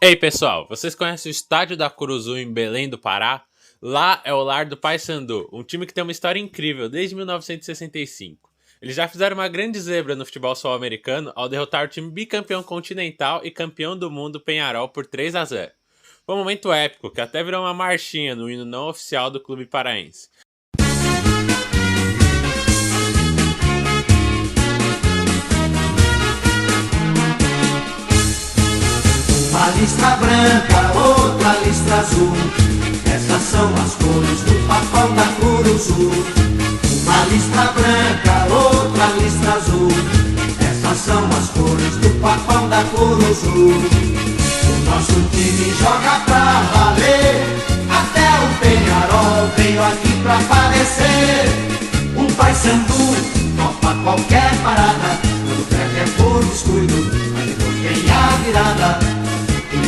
Ei pessoal, vocês conhecem o estádio da Curuzu em Belém do Pará? Lá é o lar do Paysandu, um time que tem uma história incrível desde 1965. Eles já fizeram uma grande zebra no futebol sul-americano ao derrotar o time bicampeão continental e campeão do mundo Peñarol por 3-0. Foi um momento épico que até virou uma marchinha no hino não oficial do clube paraense. Uma listra branca, outra listra azul. Essas são as cores do papão da Curuzu. Uma listra branca, outra listra azul. Essas são as cores do papão da Curuzu. O nosso time joga pra valer. Até o Peñarol veio aqui pra aparecer. Um Paysandu topa qualquer parada. Quando perde é por descuido, mas depois vem a virada.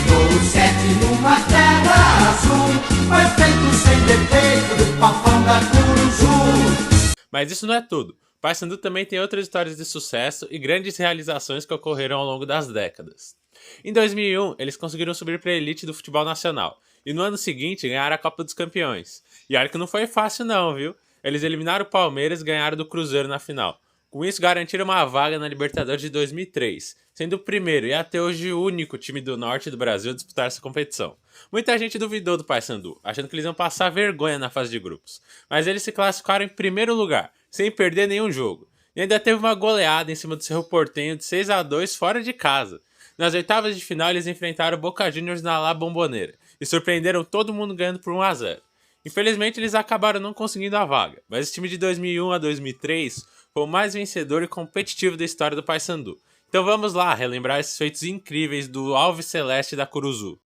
O 7 numa terra azul, foi feito sem defeito do papão da Curuzu. Mas isso não é tudo. O Paysandu também tem outras histórias de sucesso e grandes realizações que ocorreram ao longo das décadas. Em 2001, eles conseguiram subir para a elite do futebol nacional, e no ano seguinte ganharam a Copa dos Campeões. E olha que não foi fácil não, viu? Eles eliminaram o Palmeiras e ganharam do Cruzeiro na final. Com isso, garantiram uma vaga na Libertadores de 2003, sendo o primeiro e até hoje o único time do norte do Brasil a disputar essa competição. Muita gente duvidou do Paysandu, achando que eles iam passar vergonha na fase de grupos, mas eles se classificaram em primeiro lugar, sem perder nenhum jogo. E ainda teve uma goleada em cima do Cerro Porteño de 6-2 fora de casa. Nas oitavas de final, eles enfrentaram o Boca Juniors na La Bombonera e surpreenderam todo mundo ganhando por 1-0. Infelizmente, eles acabaram não conseguindo a vaga, mas esse time de 2001 a 2003 foi o mais vencedor e competitivo da história do Paysandu. Então vamos lá relembrar esses feitos incríveis do Alves Celeste da Curuzu.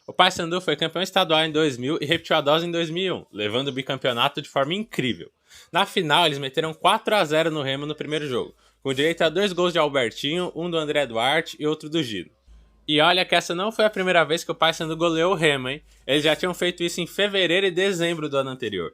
O Paysandu foi campeão estadual em 2000 e repetiu a dose em 2001, levando o bicampeonato de forma incrível. Na final, eles meteram 4-0 no Remo no primeiro jogo, com direito a 2 gols de Albertinho, um do André Duarte e outro do Gino. E olha que essa não foi a primeira vez que o Paysandu goleou o Remo, hein? Eles já tinham feito isso em fevereiro e dezembro do ano anterior.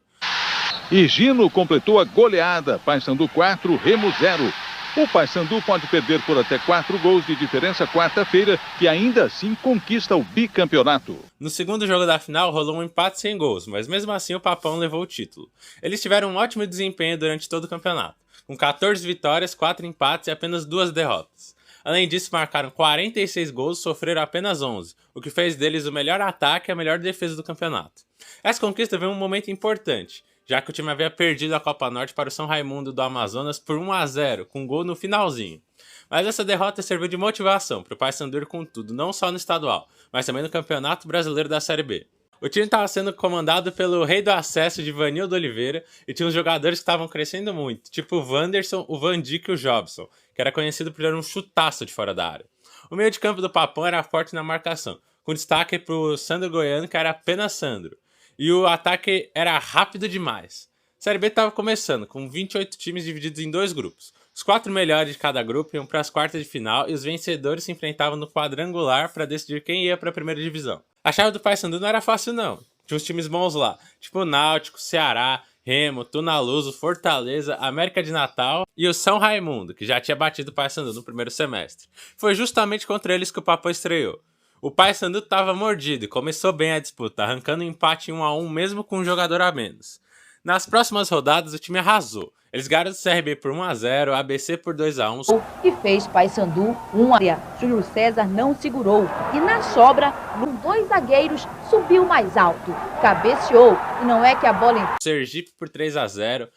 E Gino completou a goleada, Paysandu 4, Remo 0. O Paysandu pode perder por até 4 gols de diferença quarta-feira, que ainda assim conquista o bicampeonato. No segundo jogo da final rolou um empate sem gols, mas mesmo assim o Papão levou o título. Eles tiveram um ótimo desempenho durante todo o campeonato, com 14 vitórias, 4 empates e apenas 2 derrotas. Além disso, marcaram 46 gols e sofreram apenas 11, o que fez deles o melhor ataque e a melhor defesa do campeonato. Essa conquista veio em um momento importante, já que o time havia perdido a Copa Norte para o São Raimundo do Amazonas por 1-0, com gol no finalzinho. Mas essa derrota serviu de motivação para o Paysandu ir com tudo, não só no estadual, mas também no Campeonato Brasileiro da Série B. O time estava sendo comandado pelo rei do acesso de Vanildo Oliveira e tinha uns jogadores que estavam crescendo muito, tipo o Wanderson, o Van Dijk e o Jobson, que era conhecido por dar um chutaço de fora da área. O meio de campo do Papão era forte na marcação, com destaque para o Sandro Goiano, que era apenas Sandro. E o ataque era rápido demais. A Série B estava começando, com 28 times divididos em 2 grupos. Os 4 melhores de cada grupo iam para as quartas de final e os vencedores se enfrentavam no quadrangular para decidir quem ia para a primeira divisão. A chave do Paysandu não era fácil não. Tinha uns times bons lá, tipo o Náutico, Ceará, Remo, Tunaluso, Fortaleza, América de Natal e o São Raimundo, que já tinha batido o Paysandu no primeiro semestre. Foi justamente contra eles que o Papão estreou. O Paysandu estava mordido e começou bem a disputa, arrancando um empate em 1-1 mesmo com um jogador a menos. Nas próximas rodadas o time arrasou. Eles ganharam do CRB por 1-0, ABC por 2-1. E fez Paysandu 1-0. Júlio César não segurou e na sobra, os 2 zagueiros subiu mais alto, cabeceou e não é que a bola entrou. Sergipe por 3-0.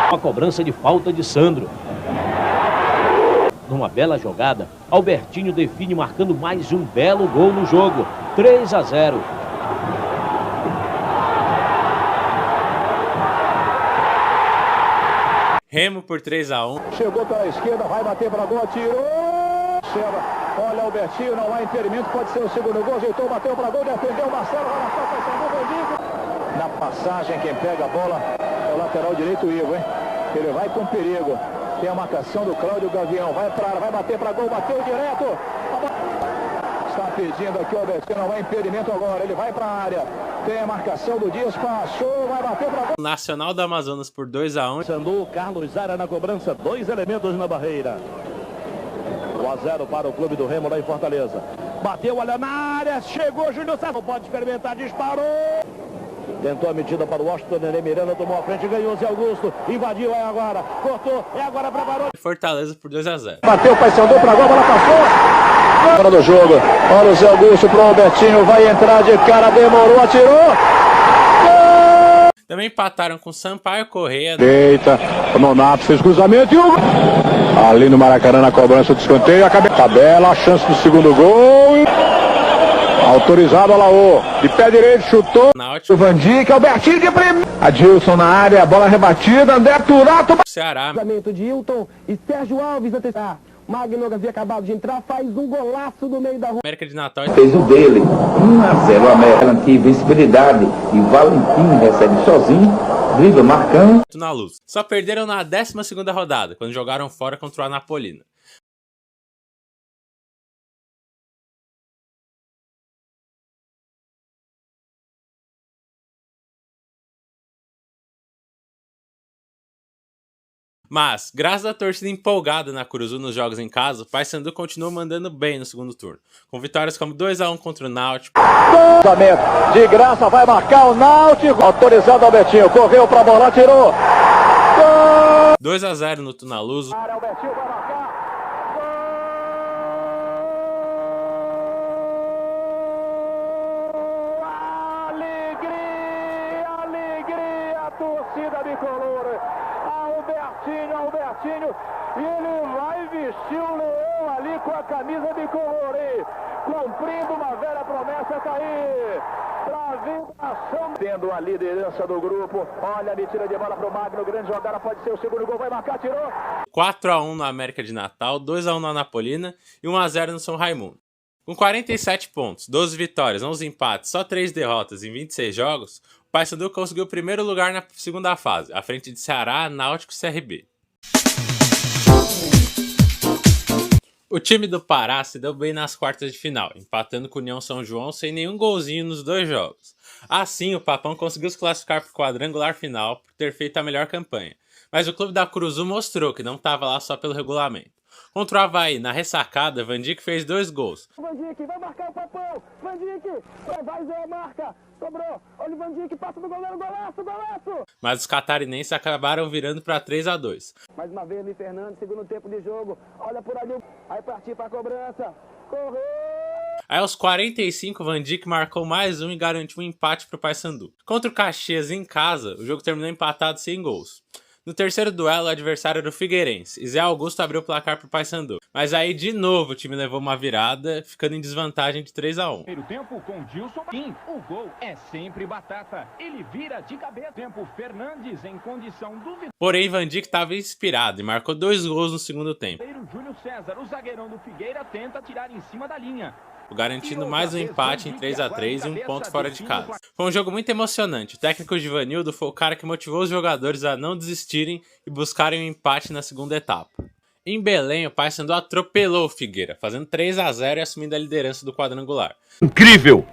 Uma cobrança de falta de Sandro. Numa bela jogada, Albertinho define marcando mais um belo gol no jogo. 3-0. Remo por 3-1. Chegou pela esquerda, vai bater para gol, tirou. Olha Albertinho, não há impedimento, pode ser o segundo gol. Ajeitou, bateu para gol, defendeu Marcelo, vai na falta, Paysandu. Na passagem, quem pega a bola é o lateral direito, Igor, hein? Ele vai com perigo. Tem a marcação do Cláudio Gavião. Vai para área, vai bater para gol, bateu direto. Está pedindo aqui o Albertinho, não há impedimento agora. Ele vai para a área. Tem a marcação do Dias, passou, vai bater para gol. Nacional do Amazonas por 2-1. Paysandu, Carlos Zara na cobrança, 2 elementos na barreira. 1-0 para o clube do Remo lá em Fortaleza. Bateu, olha na área, chegou Júnior César. Pode experimentar, disparou. Tentou a medida para o Washington, Nenê Miranda tomou a frente, ganhou Zé Augusto, invadiu, é agora, cortou, é agora para Barão. Fortaleza por 2-0. Bateu, Paysandu para agora, a bola passou. Fora do jogo, olha o Zé Augusto para o Albertinho, vai entrar de cara, demorou, atirou. Também empataram com Sampaio Correia. Eita, Nonato fez cruzamento e o... Ali no Maracanã, na cobrança do escanteio, a tabela, a chance do segundo gol. Autorizado a Laô, de pé direito, chutou. O Van Dijk, Albertinho de primeiro. Adilson na área, bola rebatida, André Turato. Ceará. Cruzamento de Hilton e Sérgio Alves antecipar. Magno havia acabado de entrar, faz um golaço no meio da rua. América de Natal. Fez o dele, 1-0, o América garantiu visibilidade e Valentim recebe sozinho, dribla marcando. Na luz. Só perderam na 12ª rodada, quando jogaram fora contra o Anapolina. Mas, graças à torcida empolgada na Curuzu nos jogos em casa, o Paysandu continuou mandando bem no segundo turno, com vitórias como 2-1 contra o Náutico. De graça vai marcar o Náutico, autorizado Albertinho, correu pra bola, tirou. 2-0 no Tunaluso. Albertinho vai marcar. Alegria, torcida bicolor. Albertinho, e ele vai vestir o leão ali com a camisa bicolor, cumprindo uma velha promessa, tá aí, pra vingação, tendo a liderança do grupo. Olha, ele tira de bola pro Magno, grande jogada, pode ser o segundo gol, vai marcar, tirou. 4-1 no América de Natal, 2-1 no Anapolina e 1-0 no São Raimundo. Com 47 pontos, 12 vitórias, 11 empates, só 3 derrotas em 26 jogos, o Paysandu conseguiu o primeiro lugar na segunda fase, à frente de Ceará, Náutico e CRB. O time do Pará se deu bem nas quartas de final, empatando com o União São João sem nenhum golzinho nos 2 jogos. Assim, o Papão conseguiu se classificar para o quadrangular final por ter feito a melhor campanha. Mas o clube da Curuzu mostrou que não estava lá só pelo regulamento. Contra o Avaí, na ressacada, Van Dijk fez 2 gols. Van Dijk vai marcar o Papão, Van Dijk, vai Zé, marca, sobrou, olha o Van Dijk, passa do goleiro, golaço, golaço! Mas os catarinenses acabaram virando para 3-2. Mais uma vez, Luiz Fernando, segundo tempo de jogo, olha por ali, aí partiu para a cobrança, correu! Aí aos 45, Van Dijk marcou mais um e garantiu um empate para o Paysandu. Contra o Caxias em casa, o jogo terminou empatado sem gols. No terceiro duelo, o adversário era o Figueirense, e Zé Augusto abriu o placar para o Paysandu. Mas aí, de novo, o time levou uma virada, ficando em desvantagem de 3-1. Primeiro tempo com Dilson. O gol é sempre batata. Ele vira de cabeça. Tempo Fernandes em condição duvidosa. Porém, Van Dijk estava inspirado e marcou 2 gols no segundo tempo. Júnior César, o zagueirão do Figueira, tenta tirar em cima da linha. Garantindo mais um empate em 3-3 e um ponto fora de casa. Foi um jogo muito emocionante. O técnico Givanildo foi o cara que motivou os jogadores a não desistirem e buscarem um empate na segunda etapa. Em Belém, o Paysandu atropelou o Figueira, fazendo 3-0 e assumindo a liderança do quadrangular. Incrível!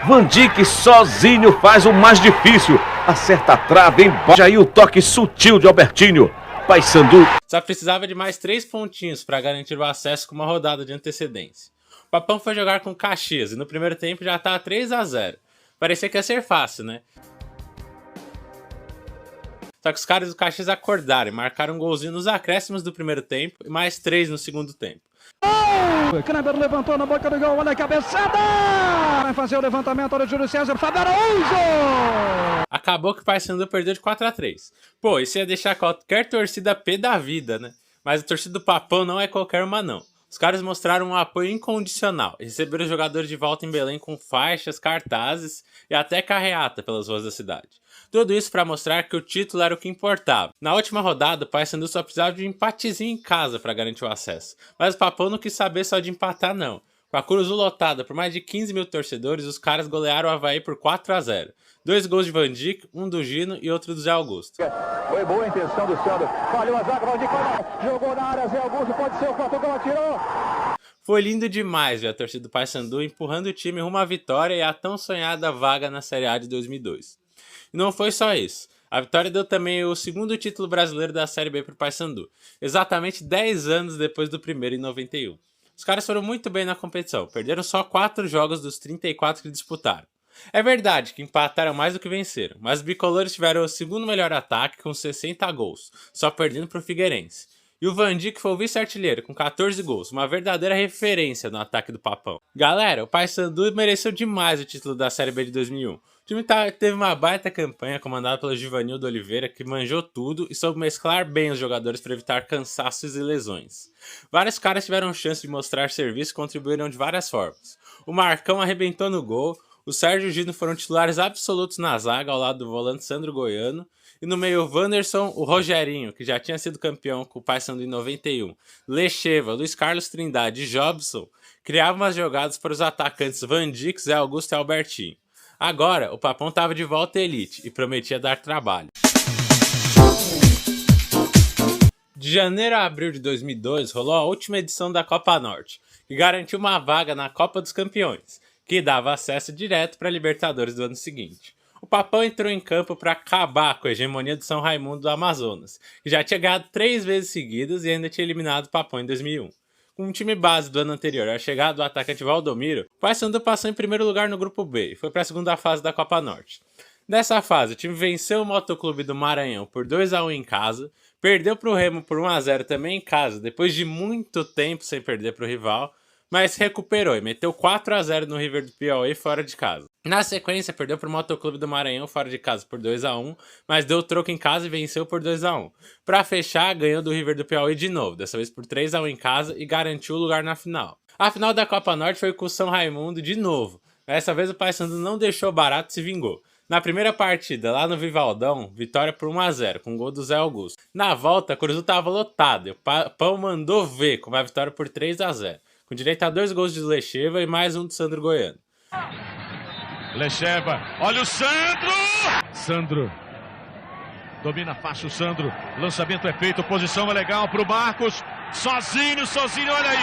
Van Dijk sozinho faz o mais difícil. Acerta a trave, embaixo aí o toque sutil de Albertinho. Paysandu só precisava de mais 3 pontinhos para garantir o acesso com uma rodada de antecedência. O Papão foi jogar com Caxias e no primeiro tempo já estava 3-0. Parecia que ia ser fácil, né? Só que os caras do Caxias acordaram e marcaram um golzinho nos acréscimos do primeiro tempo e mais 3 no segundo tempo. Kleber levantou na boca do gol, olha a cabeçada! Vai fazer o levantamento, olha o Júlio César, Fábio Araújo! Acabou que o Paysandu perdeu de 4-3. Pô, isso ia deixar qualquer torcida pé da vida, né? Mas a torcida do Papão não é qualquer uma, não. Os caras mostraram um apoio incondicional e receberam os jogadores de volta em Belém com faixas, cartazes e até carreata pelas ruas da cidade. Tudo isso para mostrar que o título era o que importava. Na última rodada, o Paysandu só precisava de um empatezinho em casa para garantir o acesso. Mas o Papão não quis saber só de empatar, não. Com a Curuzu lotada por mais de 15 mil torcedores, os caras golearam o Avaí por 4-0. 2 gols de Van Dijk, um do Gino e outro do Zé Augusto. Foi boa a intenção do Sandro. Falhou a zaga, Van Dijk jogou na área, Zé Augusto, pode ser o quarto gol, atirou. Foi lindo demais ver a torcida do Paysandu empurrando o time rumo à vitória e à tão sonhada vaga na Série A de 2002. E não foi só isso. A vitória deu também o segundo título brasileiro da Série B para o Paysandu, exatamente 10 anos depois do primeiro em 91. Os caras foram muito bem na competição, perderam só 4 jogos dos 34 que disputaram. É verdade que empataram mais do que venceram, mas os bicolores tiveram o segundo melhor ataque com 60 gols, só perdendo para o Figueirense. E o Vandic foi o vice-artilheiro com 14 gols, uma verdadeira referência no ataque do Papão. Galera, o Paysandu mereceu demais o título da Série B de 2001. O time teve uma baita campanha comandada pelo Givanildo Oliveira, que manjou tudo e soube mesclar bem os jogadores para evitar cansaços e lesões. Vários caras tiveram chance de mostrar serviço e contribuíram de várias formas. O Marcão arrebentou no gol, o Sérgio e o Gino foram titulares absolutos na zaga ao lado do volante Sandro Goiano, e no meio o Wanderson, o Rogerinho, que já tinha sido campeão com o Paysandu em 91, Lecheva, Luiz Carlos Trindade e Jobson criavam as jogadas para os atacantes Vandic, Zé Augusto e Albertinho. Agora, o Papão estava de volta à elite e prometia dar trabalho. De janeiro a abril de 2002, rolou a última edição da Copa Norte, que garantiu uma vaga na Copa dos Campeões, que dava acesso direto para a Libertadores do ano seguinte. O Papão entrou em campo para acabar com a hegemonia do São Raimundo do Amazonas, que já tinha ganhado 3 vezes seguidas e ainda tinha eliminado o Papão em 2001. Com um time base do ano anterior a chegada do atacante Valdomiro, o Paysandu passou em primeiro lugar no grupo B e foi para a segunda fase da Copa Norte. Nessa fase, o time venceu o Motoclube do Maranhão por 2-1 em casa, perdeu para o Remo por 1-0 também em casa, depois de muito tempo sem perder para o rival, mas recuperou e meteu 4-0 no River do Piauí fora de casa. Na sequência, perdeu para o Motoclube do Maranhão fora de casa por 2-1, mas deu troco em casa e venceu por 2-1. Para fechar, ganhou do River do Piauí de novo, dessa vez por 3-1 em casa e garantiu o lugar na final. A final da Copa Norte foi com o São Raimundo de novo. Dessa vez o Paysandu não deixou barato e se vingou. Na primeira partida, lá no Vivaldão, vitória por 1-0, com gol do Zé Augusto. Na volta, a Curuzu estava lotada e o Papão mandou ver com uma vitória por 3-0. Com direito a 2 gols de Lecheva e mais um do Sandro Goiano. Lecheva, olha o Sandro! Sandro, domina fácil o Sandro, lançamento é feito, posição é legal pro Marcos, sozinho, olha aí!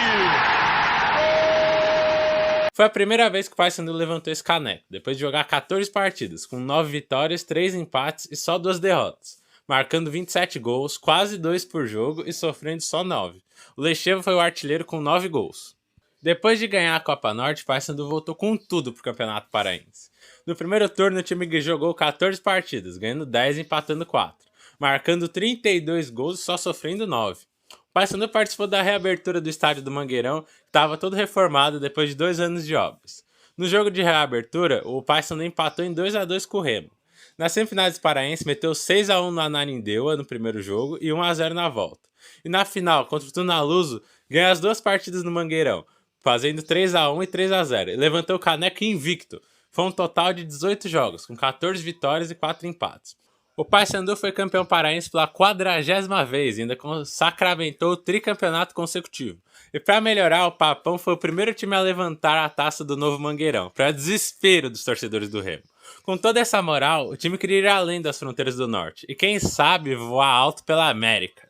Foi a primeira vez que o Paysandu levantou esse caneco, depois de jogar 14 partidas, com 9 vitórias, 3 empates e só 2 derrotas, marcando 27 gols, quase 2 por jogo e sofrendo só 9. O Lecheva foi o artilheiro com 9 gols. Depois de ganhar a Copa Norte, o Paysandu voltou com tudo pro Campeonato Paraense. No primeiro turno, o time jogou 14 partidas, ganhando 10 e empatando 4, marcando 32 gols e só sofrendo 9. O Paysandu participou da reabertura do estádio do Mangueirão, que estava todo reformado depois de 2 anos de obras. No jogo de reabertura, o Paysandu empatou em 2-2 com o Remo. Nas semifinais do Paraense, meteu 6-1 no Ananindeua no primeiro jogo e 1-0 na volta. E na final, contra o Tunaluso, ganhou as 2 partidas no Mangueirão, fazendo 3-1 e 3-0, e levantou o caneco invicto. Foi um total de 18 jogos, com 14 vitórias e 4 empates. O Paysandu foi campeão paraense pela 40ª vez e ainda sacramentou o tricampeonato consecutivo. E para melhorar, o Papão foi o primeiro time a levantar a taça do novo Mangueirão, para desespero dos torcedores do Remo. Com toda essa moral, o time queria ir além das fronteiras do norte, e quem sabe voar alto pela América.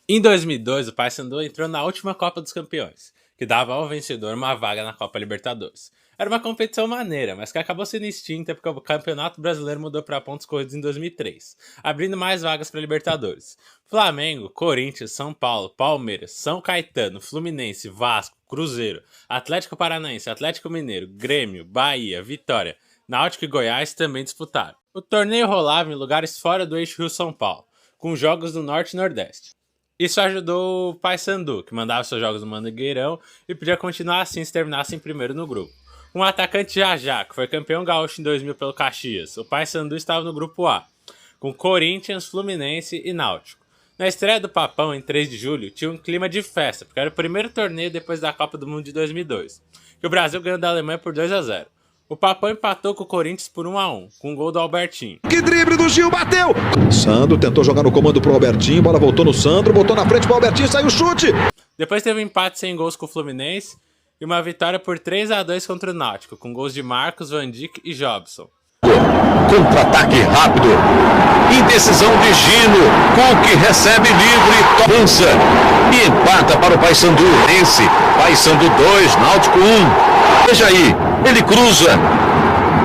Em 2002, o Paysandu entrou na última Copa dos Campeões, que dava ao vencedor uma vaga na Copa Libertadores. Era uma competição maneira, mas que acabou sendo extinta porque o Campeonato Brasileiro mudou para pontos corridos em 2003, abrindo mais vagas para Libertadores. Flamengo, Corinthians, São Paulo, Palmeiras, São Caetano, Fluminense, Vasco, Cruzeiro, Atlético Paranaense, Atlético Mineiro, Grêmio, Bahia, Vitória, Náutico e Goiás também disputaram. O torneio rolava em lugares fora do eixo Rio-São Paulo, com jogos do Norte e Nordeste. Isso ajudou o Paysandu, que mandava seus jogos no Mangueirão e podia continuar assim se terminasse em primeiro no grupo. Um atacante Jajá, que foi campeão gaúcho em 2000 pelo Caxias, o Paysandu estava no grupo A, com Corinthians, Fluminense e Náutico. Na estreia do Papão, em 3 de julho, tinha um clima de festa, porque era o primeiro torneio depois da Copa do Mundo de 2002, que o Brasil ganhou da Alemanha por 2-0. O Papão empatou com o Corinthians por 1-1, com um gol do Albertinho. Que drible do Gil, bateu! Sandro tentou jogar no comando pro Albertinho, bola voltou no Sandro, botou na frente pro Albertinho, saiu o chute! Depois teve um empate sem gols com o Fluminense e uma vitória por 3-2 contra o Náutico, com gols de Marcos, Vandic e Jobson. Contra-ataque rápido, indecisão de Gino, Cook recebe livre, lança e empata para o Paysandu. Paysandu 2, Náutico 1. Veja aí, ele cruza,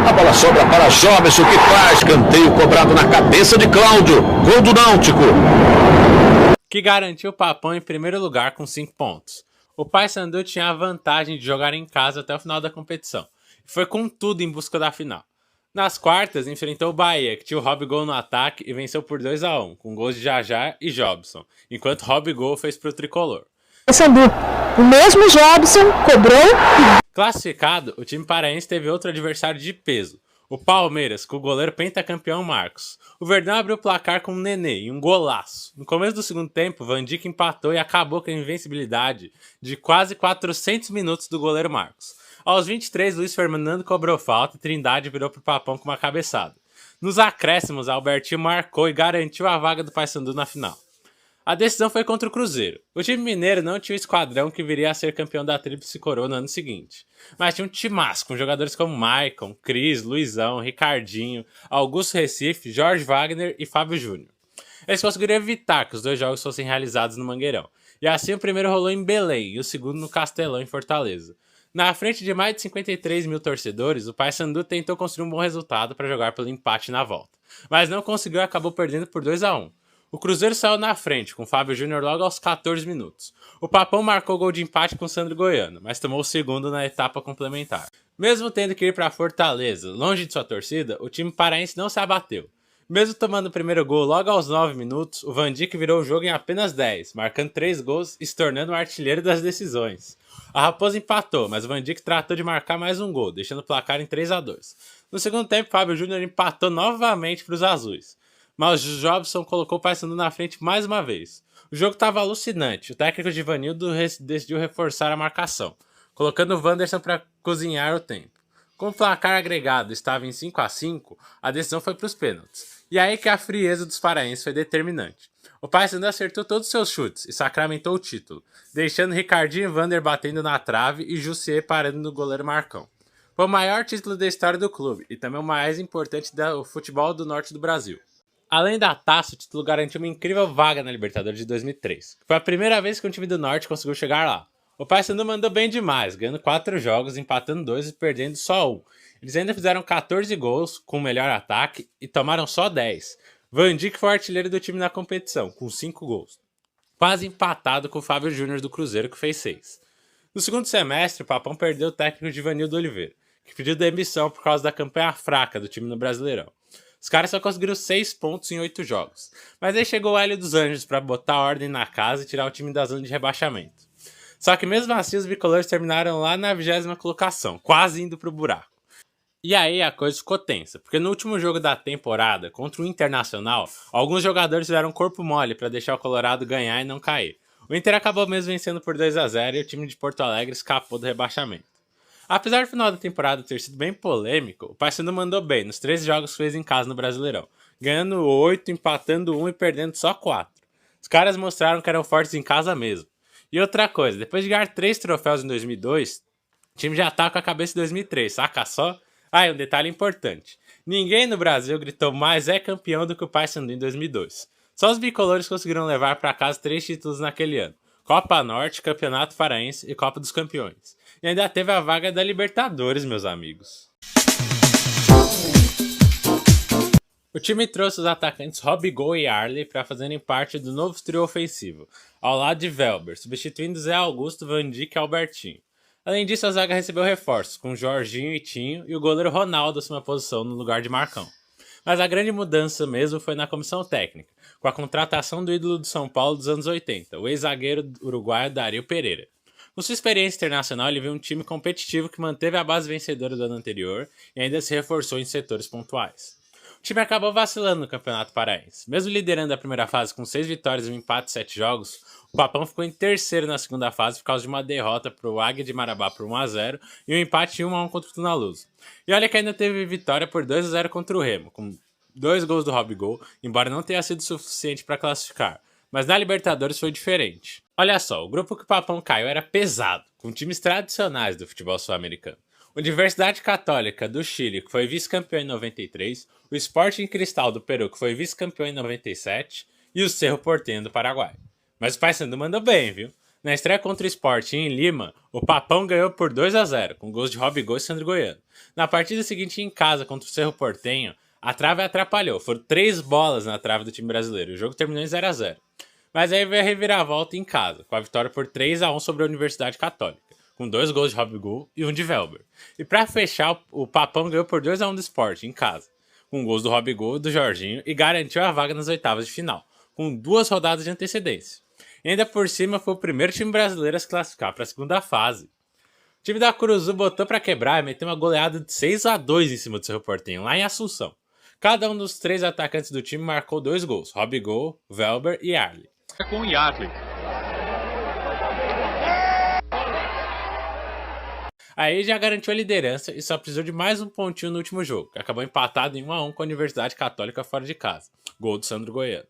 A bola sobra para Jobson, que faz canteio cobrado na cabeça de Cláudio. Gol do Náutico. Que garantiu o Papão em primeiro lugar com 5 pontos. O Paysandu tinha a vantagem de jogar em casa até o final da competição. E foi com tudo em busca da final. Nas quartas, enfrentou o Bahia, que tinha o Robigol no ataque e venceu por 2-1, com gols de Jajá e Jobson, enquanto Robigol fez para o tricolor. Paysandu, o mesmo Jobson cobrou. Classificado, o time paraense teve outro adversário de peso, o Palmeiras, com o goleiro pentacampeão Marcos. O Verdão abriu o placar com um Nenê e um golaço. No começo do segundo tempo, Van Dijk empatou e acabou com a invencibilidade de quase 400 minutos do goleiro Marcos. Aos 23, Luiz Fernando cobrou falta e Trindade virou pro Papão com uma cabeçada. Nos acréscimos, Albertinho marcou e garantiu a vaga do Paysandu na final. A decisão foi contra o Cruzeiro. O time mineiro não tinha o esquadrão que viria a ser campeão da Tríplice Coroa no ano seguinte, mas tinha um timaço com jogadores como Maicon, Cris, Luizão, Ricardinho, Augusto Recife, Jorge Wagner e Fábio Júnior. Eles conseguiram evitar que os 2 jogos fossem realizados no Mangueirão, e assim o primeiro rolou em Belém e o segundo no Castelão, em Fortaleza. Na frente de mais de 53 mil torcedores, o Paysandu tentou construir um bom resultado para jogar pelo empate na volta, mas não conseguiu e acabou perdendo por 2-1. O Cruzeiro saiu na frente, com Fábio Júnior logo aos 14 minutos. O Papão marcou gol de empate com Sandro Goiano, mas tomou o segundo na etapa complementar. Mesmo tendo que ir para Fortaleza, longe de sua torcida, o time paraense não se abateu. Mesmo tomando o primeiro gol logo aos 9 minutos, o Van Dijk virou o jogo em apenas 10, marcando 3 gols e se tornando o artilheiro das decisões. A Raposa empatou, mas o Van Dijk tratou de marcar mais um gol, deixando o placar em 3-2. No segundo tempo, Fábio Júnior empatou novamente para os azuis, mas o Jobson colocou o Paysandu na frente mais uma vez. O jogo estava alucinante, o técnico Givanildo decidiu reforçar a marcação, colocando o Wanderson para cozinhar o tempo. Como o placar agregado estava em 5-5, a decisão foi para os pênaltis. E aí que a frieza dos paraenses foi determinante. O Paysandu acertou todos os seus chutes e sacramentou o título, deixando Ricardinho e Vander batendo na trave e Jussier parando no goleiro Marcão. Foi o maior título da história do clube e também o mais importante do futebol do norte do Brasil. Além da taça, o título garantiu uma incrível vaga na Libertadores de 2003, que foi a primeira vez que um time do norte conseguiu chegar lá. O Paysandu mandou bem demais, ganhando 4 jogos, empatando 2 e perdendo só 1. Eles ainda fizeram 14 gols com o melhor ataque e tomaram só 10. Van Dijk foi o artilheiro do time na competição, com 5 gols. Quase empatado com o Fábio Júnior do Cruzeiro, que fez 6. No segundo semestre, o Papão perdeu o técnico Givanildo Oliveira, que pediu demissão por causa da campanha fraca do time no Brasileirão. Os caras só conseguiram 6 pontos em 8 jogos. Mas aí chegou o Hélio dos Anjos para botar ordem na casa e tirar o time da zona de rebaixamento. Só que mesmo assim os bicolores terminaram lá na 20ª colocação, quase indo pro buraco. E aí a coisa ficou tensa, porque no último jogo da temporada, contra o Internacional, alguns jogadores fizeram corpo mole para deixar o Colorado ganhar e não cair. O Inter acabou mesmo vencendo por 2-0 e o time de Porto Alegre escapou do rebaixamento. Apesar do final da temporada ter sido bem polêmico, o Paysandu mandou bem nos 13 jogos que fez em casa no Brasileirão, ganhando 8, empatando 1 e perdendo só 4. Os caras mostraram que eram fortes em casa mesmo. E outra coisa, depois de ganhar 3 troféus em 2002, o time já tá com a cabeça em 2003, saca só? Ah, e um detalhe importante. Ninguém no Brasil gritou mais é campeão do que o Paysandu em 2002. Só os bicolores conseguiram levar para casa 3 títulos naquele ano. Copa Norte, Campeonato Paraense e Copa dos Campeões. E ainda teve a vaga da Libertadores, meus amigos. O time trouxe os atacantes Robigol e Arley para fazerem parte do novo trio ofensivo, ao lado de Velber, substituindo Zé Augusto, Van Dijk e Albertinho. Além disso, a zaga recebeu reforços, com Jorginho e Tinho e o goleiro Ronaldo assumiu a posição no lugar de Marcão. Mas a grande mudança mesmo foi na comissão técnica, com a contratação do ídolo do São Paulo dos anos 80, o ex-zagueiro uruguaio Dario Pereira. Com sua experiência internacional, ele viu um time competitivo que manteve a base vencedora do ano anterior e ainda se reforçou em setores pontuais. O time acabou vacilando no Campeonato Paraense. Mesmo liderando a primeira fase com 6 vitórias e um empate e 7 jogos, o Papão ficou em terceiro na segunda fase por causa de uma derrota para o Águia de Marabá por 1-0 e um empate 1-1 contra o Tunaluso. E olha que ainda teve vitória por 2-0 contra o Remo, com 2 gols do Robigol, embora não tenha sido suficiente para classificar. Mas na Libertadores foi diferente. Olha só, o grupo que o Papão caiu era pesado, com times tradicionais do futebol sul-americano. Universidade Católica do Chile, que foi vice-campeão em 93, o Sporting Cristal do Peru, que foi vice-campeão em 97, e o Cerro Porteño do Paraguai. Mas o Paysandu mandou bem, viu? Na estreia contra o Sporting em Lima, o Papão ganhou por 2-0, com gols de Robigol e Sandro Goiano. Na partida seguinte em casa contra o Cerro Porteño, a trave atrapalhou, foram 3 bolas na trave do time brasileiro, o jogo terminou em 0-0. Mas aí veio a reviravolta em casa, com a vitória por 3-1 sobre a Universidade Católica, com 2 gols de Robigol e 1 de Welber. E para fechar, o Papão ganhou por 2-1 do Sport em casa, com gols do Robigol e do Jorginho, e garantiu a vaga nas oitavas de final, com 2 rodadas de antecedência. E ainda por cima foi o primeiro time brasileiro a se classificar para a segunda fase. O time da Curuzu botou para quebrar e meteu uma goleada de 6-2 em cima do Cerro Porteño, lá em Assunção. Cada um dos 3 atacantes do time marcou 2 gols, Robigol, Welber e Arley. Com o Yarley. Aí já garantiu a liderança e só precisou de mais um pontinho no último jogo, que acabou empatado em 1-1 com a Universidade Católica fora de casa, gol do Sandro Goiano.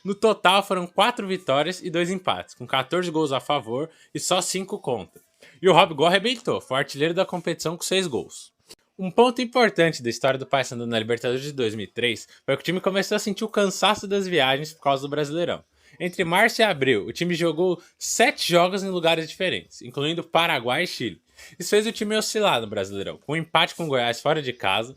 No total foram 4 vitórias e 2 empates, com 14 gols a favor e só 5 contra. E o Robigol arrebentou, foi artilheiro da competição com 6 gols. Um ponto importante da história do Paysandu na Libertadores de 2003 foi que o time começou a sentir o cansaço das viagens por causa do Brasileirão. Entre março e abril, o time jogou 7 jogos em lugares diferentes, incluindo Paraguai e Chile. Isso fez o time oscilar no Brasileirão, com um empate com o Goiás fora de casa.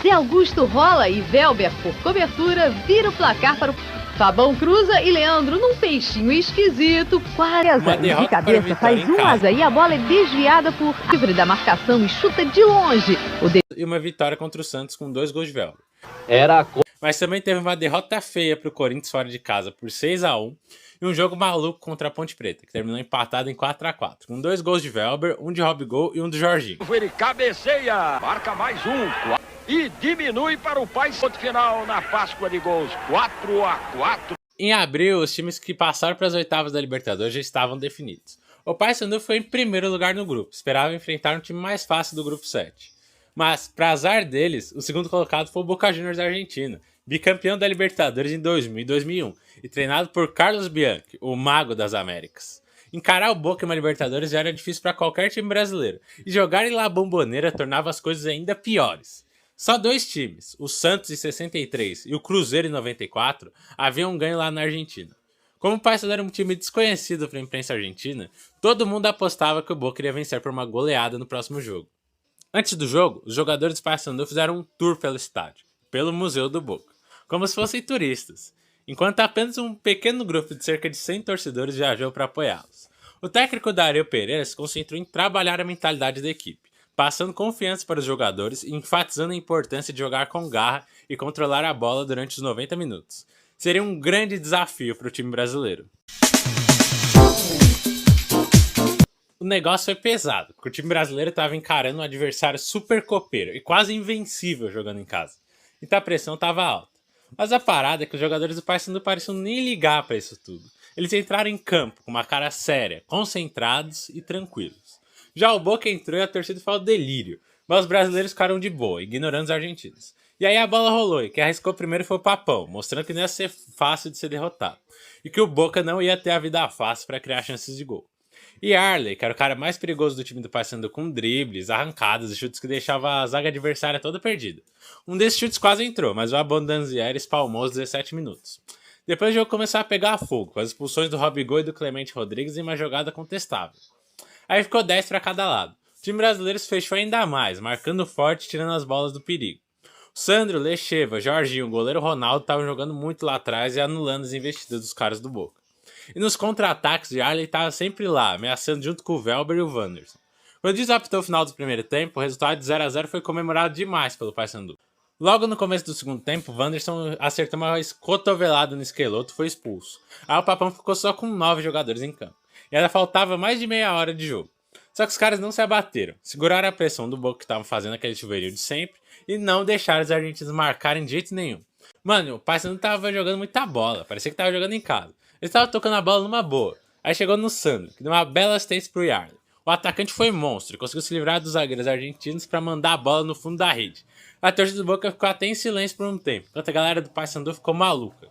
Zé Augusto rola e Welber, por cobertura, vira o placar para o... Fabão cruza e Leandro, num peixinho esquisito, Uma derrota de cabeça, faz 1-0 e a bola é desviada por livre da marcação e chuta de longe. E uma vitória contra o Santos com 2 gols de Welber. Era Mas também teve uma derrota feia para o Corinthians fora de casa por 6-1 e um jogo maluco contra a Ponte Preta, que terminou empatado em 4-4, com 2 gols de Welber, 1 de Robigol e 1 do Jorginho. Ele cabeceia, marca mais um e diminui para o ponto final na Páscoa de gols, 4-4. Em abril, os times que passaram para as oitavas da Libertadores já estavam definidos. O Paysandu foi em primeiro lugar no grupo, esperava enfrentar um time mais fácil do grupo 7. Mas, para azar deles, o segundo colocado foi o Boca Juniors da Argentina, bicampeão da Libertadores em 2000 e 2001, e treinado por Carlos Bianchi, o mago das Américas. Encarar o Boca em uma Libertadores já era difícil para qualquer time brasileiro, e jogar em La Bombonera tornava as coisas ainda piores. Só 2 times, o Santos em 63 e o Cruzeiro em 94, haviam ganho lá na Argentina. Como o Paysandu era um time desconhecido para a imprensa argentina, todo mundo apostava que o Boca iria vencer por uma goleada no próximo jogo. Antes do jogo, os jogadores do Paysandu fizeram um tour pelo estádio, pelo Museu do Boca, como se fossem turistas, enquanto apenas um pequeno grupo de cerca de 100 torcedores viajou para apoiá-los. O técnico Dario Pereira se concentrou em trabalhar a mentalidade da equipe, passando confiança para os jogadores e enfatizando a importância de jogar com garra e controlar a bola durante os 90 minutos. Seria um grande desafio para o time brasileiro. O negócio foi pesado, porque o time brasileiro estava encarando um adversário super copeiro e quase invencível jogando em casa. Então a pressão estava alta. Mas a parada é que os jogadores do Paysandu pareciam nem ligar para isso tudo. Eles entraram em campo com uma cara séria, concentrados e tranquilos. Já o Boca entrou e a torcida foi ao delírio, mas os brasileiros ficaram de boa, ignorando os argentinos. E aí a bola rolou e quem arriscou primeiro foi o Papão, mostrando que não ia ser fácil de ser derrotado. E que o Boca não ia ter a vida fácil para criar chances de gol. E Arley, que era o cara mais perigoso do time do Paysandu, com dribles, arrancadas e chutes que deixava a zaga adversária toda perdida. Um desses chutes quase entrou, mas o Abondanzieri espalmou aos 17 minutos. Depois o jogo começou a pegar fogo, com as expulsões do Robigol e do Clemente Rodrigues em uma jogada contestável. Aí ficou 10 para cada lado. O time brasileiro se fechou ainda mais, marcando forte e tirando as bolas do perigo. O Sandro, Lecheva, Jorginho, o goleiro Ronaldo estavam jogando muito lá atrás e anulando as investidas dos caras do Boca. E nos contra-ataques, o Arley estava sempre lá, ameaçando junto com o Welber e o Wanderson. Quando desapitou o final do primeiro tempo, o resultado de 0-0 foi comemorado demais pelo Paysandu. Logo no começo do segundo tempo, o Wanderson acertou uma cotovelada no Esqueloto e foi expulso. Aí o Papão ficou só com 9 jogadores em campo. E ainda faltava mais de meia hora de jogo. Só que os caras não se abateram, seguraram a pressão do Boca que estavam fazendo aquele chuveirinho de sempre e não deixaram os argentinos marcarem de jeito nenhum. Mano, o Paysandu tava jogando muita bola, parecia que tava jogando em casa. Ele tava tocando a bola numa boa. Aí chegou no Sandro, que deu uma bela assistência pro Yarley. O atacante foi monstro e conseguiu se livrar dos zagueiros argentinos para mandar a bola no fundo da rede. A torcida do Boca ficou até em silêncio por um tempo, enquanto a galera do Paysandu ficou maluca.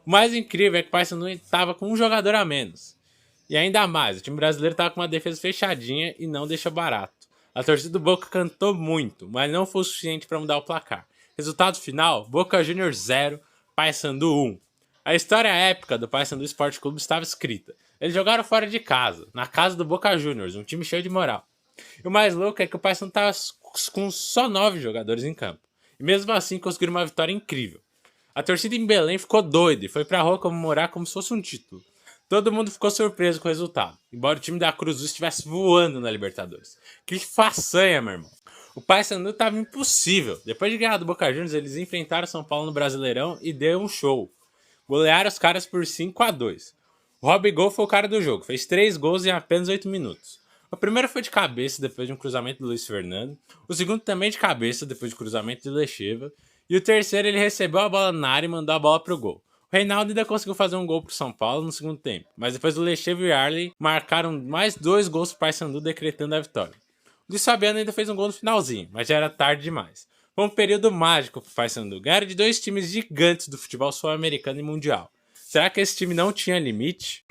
O mais incrível é que o Paysandu estava com um jogador a menos. E ainda mais, o time brasileiro estava com uma defesa fechadinha e não deixa barato. A torcida do Boca cantou muito, mas não foi o suficiente para mudar o placar. Resultado final, Boca Juniors 0, Paysandu 1. A história épica do Paysandu Esporte Clube estava escrita. Eles jogaram fora de casa, na casa do Boca Juniors, um time cheio de moral. E o mais louco é que o Paysandu estava com só 9 jogadores em campo. E mesmo assim conseguiram uma vitória incrível. A torcida em Belém ficou doida e foi pra rua comemorar como se fosse um título. Todo mundo ficou surpreso com o resultado, embora o time da Cruz Azul estivesse voando na Libertadores. Que façanha, meu irmão! O Paysandu estava impossível. Depois de ganhar do Boca Juniors, eles enfrentaram São Paulo no Brasileirão e deu um show. Golearam os caras por 5-2. O Robigol foi o cara do jogo, fez 3 gols em apenas 8 minutos. O primeiro foi de cabeça, depois de um cruzamento do Luiz Fernando. O segundo também de cabeça, depois de cruzamento de Lecheva. E o terceiro ele recebeu a bola na área e mandou a bola pro gol. O Reinaldo ainda conseguiu fazer um gol pro São Paulo no segundo tempo, mas depois o Lecheva e o Arley marcaram mais 2 gols pro Paysandu, decretando a vitória. O Luiz Fabiano ainda fez um gol no finalzinho, mas já era tarde demais. Foi um período mágico pro Paysandu, ganhar de 2 times gigantes do futebol sul-americano e mundial. Será que esse time não tinha limite?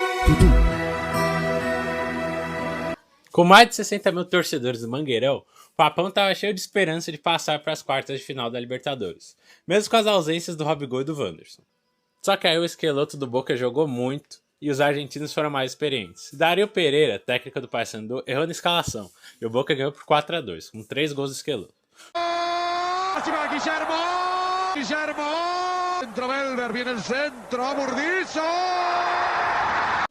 Com mais de 60 mil torcedores do Mangueirão, o Papão estava cheio de esperança de passar para as quartas de final da Libertadores, mesmo com as ausências do Robigol e do Wanderson. Só que aí o esqueloto do Boca jogou muito e os argentinos foram mais experientes. Dario Pereira, técnico do Paysandu, errou na escalação e o Boca ganhou por 4-2, com 3 gols do esqueloto.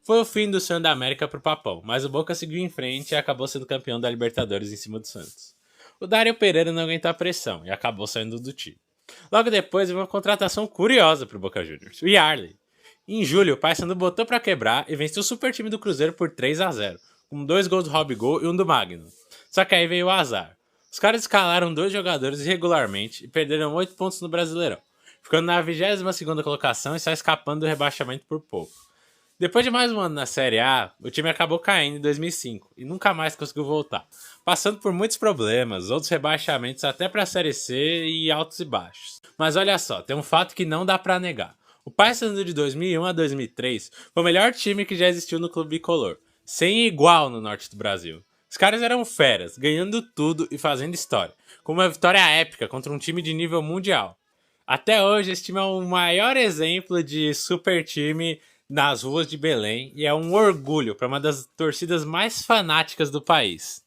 Foi o fim do sonho da América pro Papão, mas o Boca seguiu em frente e acabou sendo campeão da Libertadores em cima do Santos. O Dario Pereira não aguentou a pressão e acabou saindo do time. Logo depois, veio uma contratação curiosa pro Boca Juniors, o Yarley. Em julho, o Paysandu botou pra quebrar e venceu o super time do Cruzeiro por 3-0, com 2 gols do Robigol e um do Magno. Só que aí veio o azar. Os caras escalaram 2 jogadores irregularmente e perderam 8 pontos no Brasileirão, ficando na 22ª colocação e só escapando do rebaixamento por pouco. Depois de mais um ano na Série A, o time acabou caindo em 2005 e nunca mais conseguiu voltar, passando por muitos problemas, outros rebaixamentos até para a Série C e altos e baixos. Mas olha só, tem um fato que não dá para negar. O Paysandu de 2001 a 2003 foi o melhor time que já existiu no clube bicolor, sem igual no norte do Brasil. Os caras eram feras, ganhando tudo e fazendo história, com uma vitória épica contra um time de nível mundial. Até hoje, esse time é o maior exemplo de super time nas ruas de Belém e é um orgulho para uma das torcidas mais fanáticas do país.